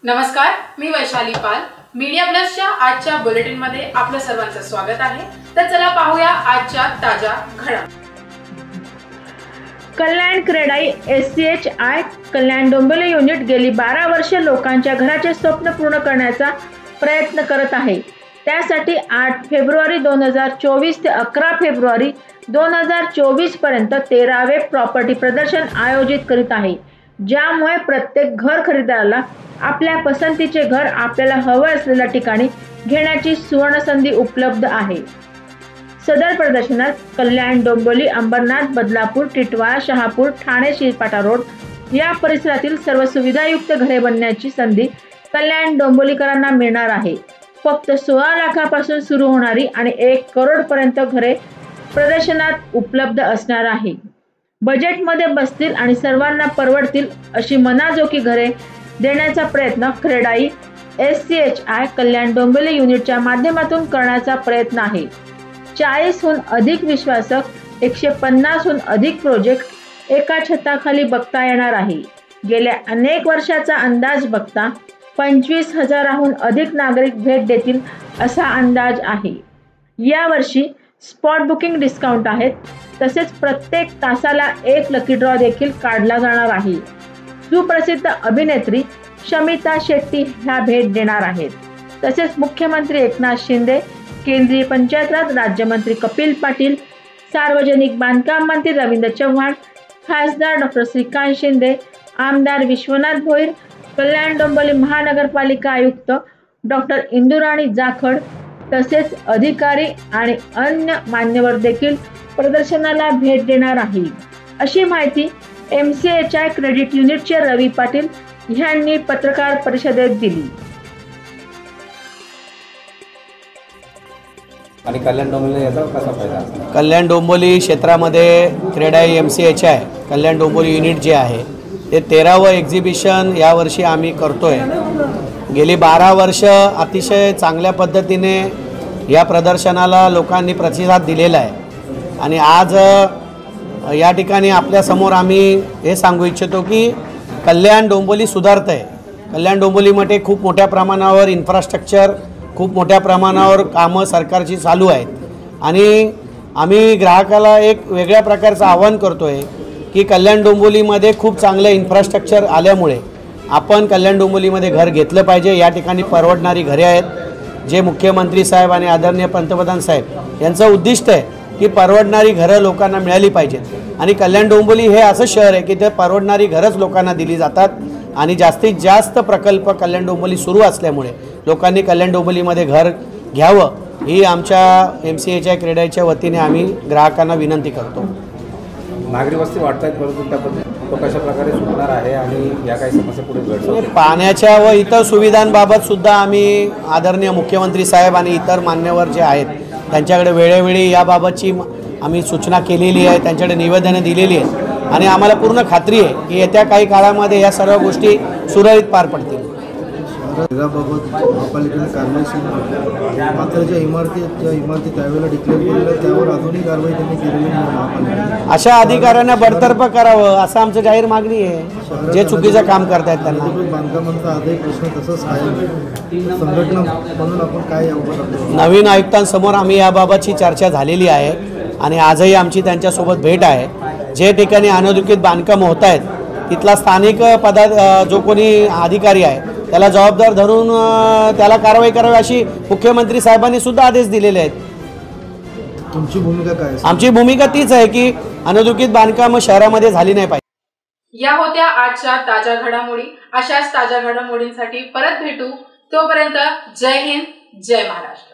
नमस्कार, मी वैशाली पाल. मीडिया प्लसच्या आजच्या बुलेटिनमध्ये आपलं सर्वांचं स्वागत आहे. तर चला पाहूया आजच्या ताज्या घडामोडी. कल्याण क्रेडाई SCHI कल्याण डोंबिवली युनिट गेली 12 वर्षे लोकांच्या घराचे स्वप्न पूर्ण करण्याचा प्रयत्न करत आहे. त्यासाठी 8 फेब्रुवारी 2024 ते 11 फेब्रुवारी 2024 पर्यंत 13वे प्रॉपर्टी प्रदर्शन आयोजित करीत आहे, ज्यामुळे प्रत्येक घर खरेदीदाराला आपल्या पसंतीचे घर आपल्याला हवे असलेल्या ठिकाणी घेण्याची सुवर्ण संधी उपलब्ध आहे. सदर प्रदर्शनात कल्याण डोंबिवली, अंबरनाथ, बदलापूर, टिटवाळा, शहापूर, ठाणे, शिरपाटा रोड या परिसरातील सर्व सुविधायुक्त घरे बनण्याची संधी कल्याण डोंबिवलीकरांना मिळणार आहे. फक्त 16 लाखापासून सुरू होणारी आणि 1 करोड पर्यंत घरे प्रदर्शनात उपलब्ध असणार आहे. बजेटमध्ये बसतील आणि सर्वांना परवडतील अशी मनाजोगी घरे देण्याचा प्रयत्न क्रेडाई SCHI कल्याण डोंबिवली युनिटच्या माध्यमातून करण्याचा प्रयत्न आहे. 40हून अधिक विश्वासक, 150हून अधिक प्रोजेक्ट एका छताखाली बघता येणार आहे. गेल्या अनेक वर्षाचा अंदाज बघता 25,000हून अधिक नागरिक भेट देतील असा अंदाज आहे. यावर्षी स्पॉट बुकिंग डिस्काउंट आहेत. तसेच प्रत्येक तासाला 1 लकी ड्रॉ देखील काढला जाणार आहे. सुप्रसिद्ध अभिनेत्री शमिता शेट्टी ह्या भेट देणार आहेत. तसेच मुख्यमंत्री एकनाथ शिंदे, केंद्रीय पंचायत राज राज्यमंत्री कपिल पाटील, सार्वजनिक बांधकाम मंत्री रवींद्र चव्हाण, खासदार डॉ. श्रीकांत शिंदे, आमदार विश्वनाथ भोईर, कल्याण डोंबिवली महानगरपालिका आयुक्त डॉ. इंदुराणी जाखड तसेच अधिकारी आणि अन्य मान्यवर देखील प्रदर्शनाला भेट देणार आहे, अशी माहिती MCHI क्रेडिट युनिटचे रवी पाटील यांनी पत्रकार परिषदेत दिली. आणि कल्याण डोंबिवली याचा कसा फायदा? कल्याण डोंबिवली क्षेत्रामध्ये क्रेडाई MCHI कल्याण डोंबिवली युनिट जे आहे ते 13वं एक्झिबिशन यावर्षी आम्ही करतोय. गेली 12 वर्ष अतिशय चांगल्या पद्धतीने या प्रदर्शनाला लोकांनी प्रतिसाद दिलेला आहे आणि आज या ठिकाणी आपल्यासमोर आम्ही हे सांगू इच्छितो की कल्याण डोंबिवली सुधारत आहे. कल्याण डोंबिवलीमध्ये खूप मोठ्या प्रमाणावर इन्फ्रास्ट्रक्चर, खूप मोठ्या प्रमाणावर कामं सरकारची चालू आहेत आणि आम्ही ग्राहकाला एक वेगळ्या प्रकारचं आवाहन करतो आहे की कल्याण डोंबिवलीमध्ये खूप चांगलं इन्फ्रास्ट्रक्चर आल्यामुळे आपण कल्याण डोंबिवलीमध्ये घर घेतलं पाहिजे. या ठिकाणी परवडणारी घरे आहेत. जे मुख्यमंत्री साहेब आणि आदरणीय पंतप्रधान साहेब यांचं उद्दिष्ट आहे की परवडणारी घरं लोकांना मिळाली पाहिजेत आणि कल्याण डोंबिवली हे असं शहर आहे की ते परवडणारी घरंच लोकांना दिली जातात आणि जास्तीत जास्त प्रकल्प कल्याण डोंबिवली सुरू असल्यामुळे लोकांनी कल्याण डोंबिवलीमध्ये घर घ्यावं ही आमच्या MCHI क्रेडाईच्या वतीने आम्ही ग्राहकांना विनंती करतो. नागरी वस्ती वाढत आहेत, परंतु त्याबद्दल तो कशा प्रकारे सुटणार आहे आणि या काही समस्या पुढे घडतील? पाण्याच्या व इतर सुविधांबाबत सुद्धा आम्ही आदरणीय मुख्यमंत्री साहेब आणि इतर मान्यवर जे आहेत त्यांच्याकडे वेळोवेळी याबाबतची आम्ही सूचना केलेली आहे, त्यांच्याकडे निवेदनं दिलेली आहेत आणि आम्हाला पूर्ण खात्री आहे की येत्या काही काळामध्ये या सर्व गोष्टी सुरळीत पार पडतील. घराबाबत महापालिकेने कारवाई सुरू, मात्र ज्या इमारती त्यावेळेला डिक्लेअर केलेल्या त्यावर अजूनही कारवाई त्यांनी केलेली नाही. अशा अधिकाऱ्यांना बडतर्फ करावं असं आमचं जाहीर मागणी आहे. जे चुकीचं काम करतायत त्यांना. बांधकामांचा आजही प्रश्न तसंच आहे. संघटना म्हणून आपण काय याबाबत नवीन आयुक्तांसमोर आम्ही याबाबतची चर्चा झालेली आहे आणि आजही आमची त्यांच्यासोबत भेट आहे. जे ठिकाणी अनधिकृत बांधकाम होत आहेत तिथला स्थानिक जो कोणी अधिकारी आहे त्याला जबाबदार धरून त्याला कारवाई करावी अशी मुख्यमंत्री साहेबांनी सुद्धा आदेश दिलेले आहेत. तुमची भूमिका काय? आमची भूमिका तीच आहे की अनधिकृत बांधकाम शहरामध्ये झाली नाही पाहिजे. या होत्या आजच्या ताज्या घडामोडी. अशाच ताज्या घडामोडींसाठी परत भेटू. तोपर्यंत जय हिंद, जय महाराष्ट्र.